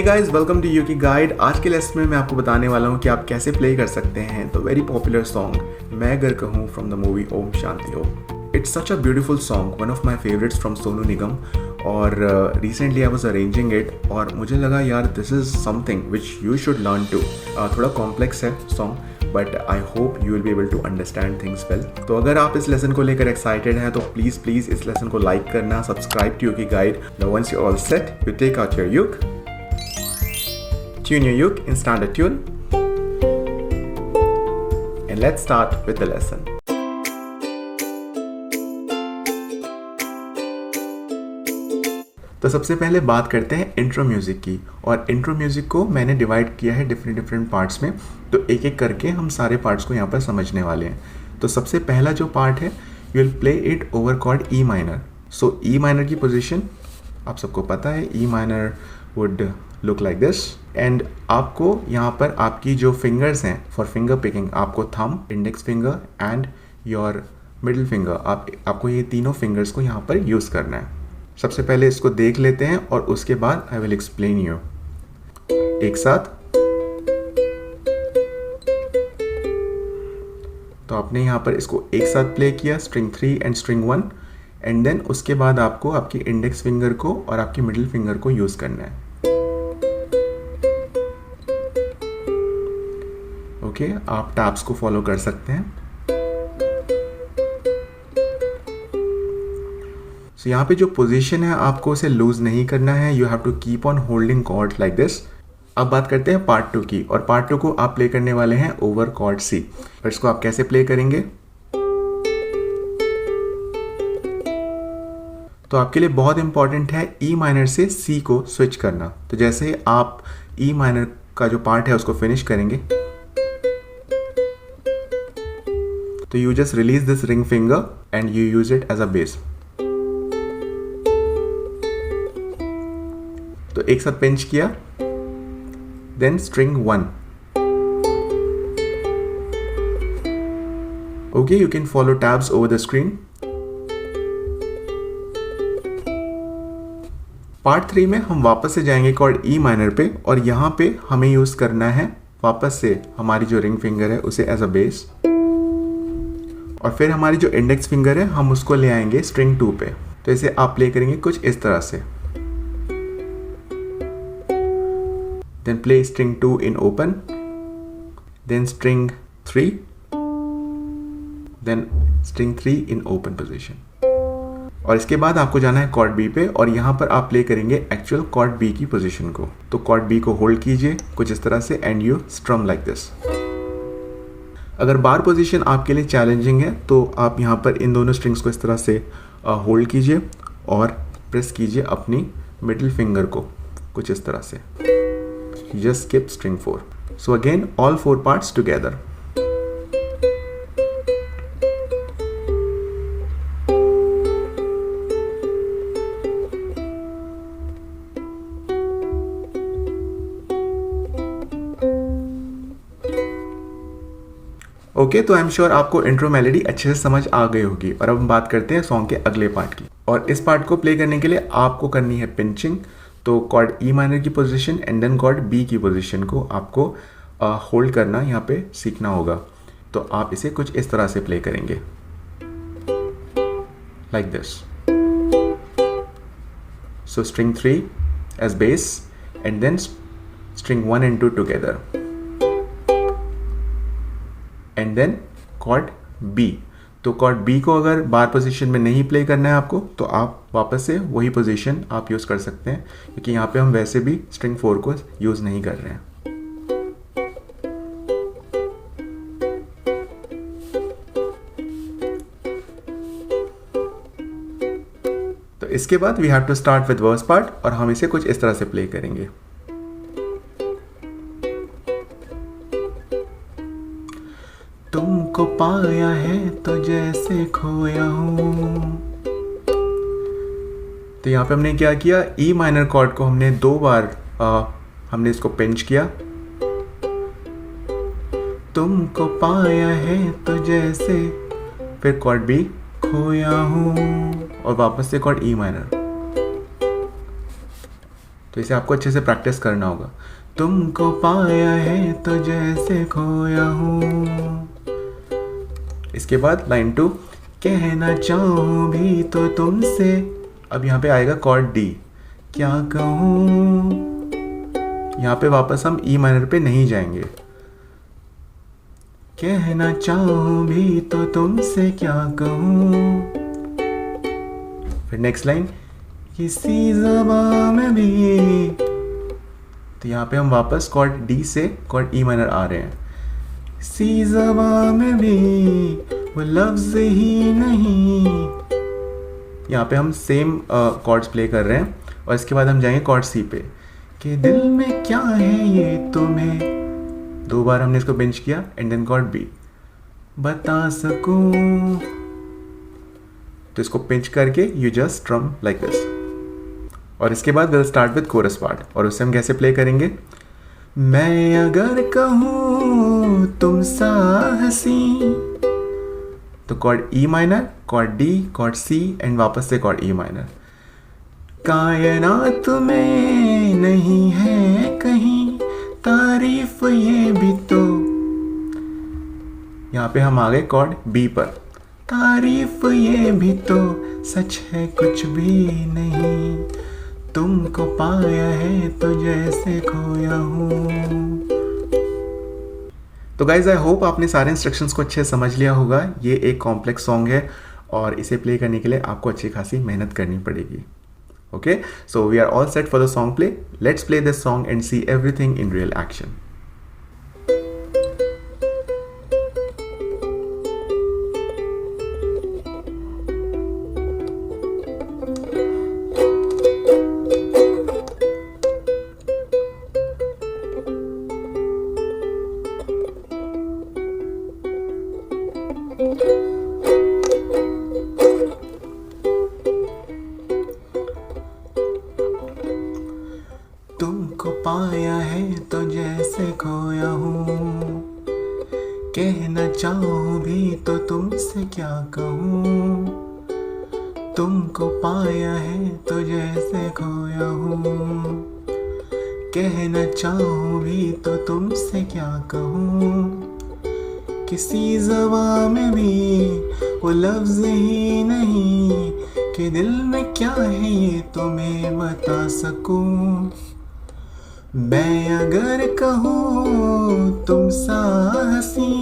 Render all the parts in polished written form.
Guys, welcome to uke guide. आज के lesson में मैं आपको बताने वाला हूँ कि आप कैसे प्ले कर सकते हैं द वेरी पॉपुलर सॉन्ग मैं अगर कहूँ from the movie Om Shanti Om. It's such a beautiful song, one of my favourites from Sonu Nigam. और recently I was arranging it और मुझे लगा यार this is something which you should learn too. थोड़ा कॉम्प्लेक्स है song but I hope you will be able to understand things well. तो अगर आप इस लेसन को लेकर एक्साइटेड हैं तो प्लीज़ इस लेसन को लाइक करना, subscribe to uke guide. Now once you all set, you take out your uke, tune your uke in standard tune, and let's start with the lesson. तो सबसे पहले बात करते हैं इंट्रो म्यूजिक की। और इंट्रो म्यूजिक को मैंने डिवाइड किया है डिफरेंट पार्ट्स में, तो एक एक करके हम सारे पार्ट्स को यहाँ पर समझने वाले हैं। तो सबसे पहला जो पार्ट है, you will play it over cord E minor. So E minor की पोजीशन आप सबको पता है, E minor would look like this. And आपको यहाँ पर आपकी जो फिंगर्स हैं फॉर फिंगर पिकिंग, आपको thumb, index finger and your middle finger, आपको ये तीनों फिंगर्स को यहाँ पर यूज़ करना है। सबसे पहले इसको देख लेते हैं और उसके बाद आई विल एक्सप्लेन यू एक साथ। तो आपने यहाँ पर इसको एक साथ प्ले किया, string 3 and string 1, and then उसके बाद आपको आपकी इंडेक्स फिंगर को और आपकी मिडिल फिंगर को यूज़ करना है। ओके, आप टैप्स को फॉलो कर सकते हैं। सो यहाँ पे जो पोजीशन है आपको उसे लूज नहीं करना है, you have to keep on holding chord like this. अब बात करते हैं पार्ट 2 की, और पार्ट 2 को आप प्ले करने वाले हैं ओवर कॉर्ड सी। और इसको आप कैसे प्ले करेंगे, तो आपके लिए बहुत इंपॉर्टेंट है ई माइनर से सी को स्विच करना। तो जैसे आप ई माइनर का जो पार्ट है उसको फिनिश करेंगे, तो you just release this ring finger and you use it as a bass. तो एक साथ पिंच किया, then string 1. Okay, you can follow tabs over the screen. Part 3 में हम वापस से जाएंगे कॉर्ड ई माइनर पे, और यहाँ पे हमें यूज करना है वापस से हमारी जो रिंग फिंगर है उसे एज अ बेस, और फिर हमारी जो इंडेक्स फिंगर है हम उसको ले आएंगे स्ट्रिंग 2 पे। तो इसे आप प्ले करेंगे कुछ इस तरह से। Then play string 2 in open, then string 3, then string 3 in open position. और इसके बाद आपको जाना है कॉर्ड बी पे, और यहाँ पर आप प्ले करेंगे एक्चुअल कॉर्ड बी की पोजीशन को। तो कॉर्ड बी को होल्ड कीजिए कुछ इस तरह से एंड यू स्ट्रम लाइक दिस। अगर बार पोजीशन आपके लिए चैलेंजिंग है तो आप यहाँ पर इन दोनों स्ट्रिंग्स को इस तरह से होल्ड कीजिए और प्रेस कीजिए अपनी मिडिल फिंगर को कुछ इस तरह से। Just skip string 4। So again all 4 parts together. Okay, तो आई एम श्योर आपको इंट्रो मेलोडी अच्छे से समझ आ गई होगी। और अब हम बात करते हैं सॉन्ग के अगले पार्ट की। और इस पार्ट को प्ले करने के लिए आपको करनी है पिंचिंग। तो कॉर्ड ई माइनर की position and then chord B की पोजीशन को आपको होल्ड करना यहाँ पे सीखना होगा। तो आप इसे कुछ इस तरह से प्ले करेंगे like this. So string 3 as base and then string 1 and 2 together, and then chord B. तो कॉर्ड बी को अगर बार पोजीशन में नहीं प्ले करना है आपको, तो आप वापस से वही पोजीशन आप यूज़ कर सकते हैं, क्योंकि यहाँ पे हम वैसे भी स्ट्रिंग 4 को यूज़ नहीं कर रहे हैं। तो इसके बाद we have to start with verse part, और हम इसे कुछ इस तरह से प्ले करेंगे। तुमको पाया है तो जैसे खोया हूं। तो यहाँ पे हमने क्या किया, ई माइनर कॉर्ड को हमने 2 बार हमने इसको पिंच किया। तुमको पाया है तो जैसे, फिर कॉर्ड बी खोया हूं, और वापस से कॉर्ड ई माइनर। तो इसे आपको अच्छे से प्रैक्टिस करना होगा। तुमको पाया है तो जैसे खोया हूँ। इसके बाद लाइन 2, कहना चाहूँ भी तो तुमसे। अब यहाँ पे आएगा कॉर्ड डी, क्या कहूँ। यहाँ पे वापस हम ई माइनर पे नहीं जाएंगे। कहना चाहूँ भी तो तुमसे क्या कहूँ। फिर नेक्स्ट लाइन, किसी ज़बान में भी। तो यहाँ पे हम वापस कॉर्ड डी से कॉर्ड ई माइनर आ रहे हैं। सी ज़बान में भी वो लफ्ज़ ही नहीं। यहाँ पे हम सेम कॉर्ड्स प्ले कर रहे हैं और इसके बाद हम जाएंगे कॉर्ड सी पे, कि दिल में क्या है ये तुम्हें। 2 बार हमने इसको पिंच किया एंड देन कॉर्ड बी, बता सकूं। तो इसको पिंच करके यू जस्ट स्ट्रम लाइक दिस। और इसके बाद will start with coarse part, और उससे हम कैसे प्ले करेंगे। मैं अगर कहूँ तुम सा हंसी। तो chord E minor, chord D, chord C and वापस से कॉर्ड ई माइनर। कायनात में नहीं है कहीं तारीफ ये भी तो। यहाँ पे हम आ गए कॉर्ड बी पर, तारीफ ये भी तो सच है कुछ भी नहीं। तुमको पाया है तो जैसे खोया हूँ। तो गाइज आई होप आपने सारे इंस्ट्रक्शंस को अच्छे से समझ लिया होगा। ये एक कॉम्प्लेक्स सॉन्ग है और इसे प्ले करने के लिए आपको अच्छी खासी मेहनत करनी पड़ेगी। Okay, so we are all set for the song play. Let's play this song and see everything in real action. तुमको पाया है तो जैसे खोया हूँ। कहना चाहूँ भी तो तुमसे क्या कहूँ। तुमको पाया है तो जैसे खोया हूँ। कहना चाहूँ भी तो तुमसे क्या कहूँ। किसी ज़बान में भी वो लफ्ज़ ही नहीं, कि दिल में क्या है ये तो मैं बता सकूँ। मैं अगर कहूँ तुम सा हंसी,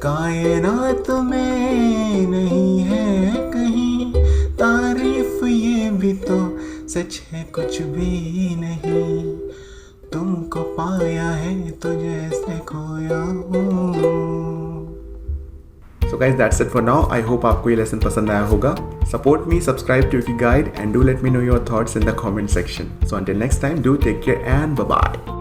कायनात में नहीं है कहीं तारीफ ये भी तो सच है कुछ भी नहीं। तुमको पाया है तो जैसे खोया हूँ। So guys, that's it for now. I hope आपको ये लेसन पसंद आया होगा. Support me, subscribe to Yuki Guide and do let me know your thoughts in the comment section. So until next time, do take care and bye-bye.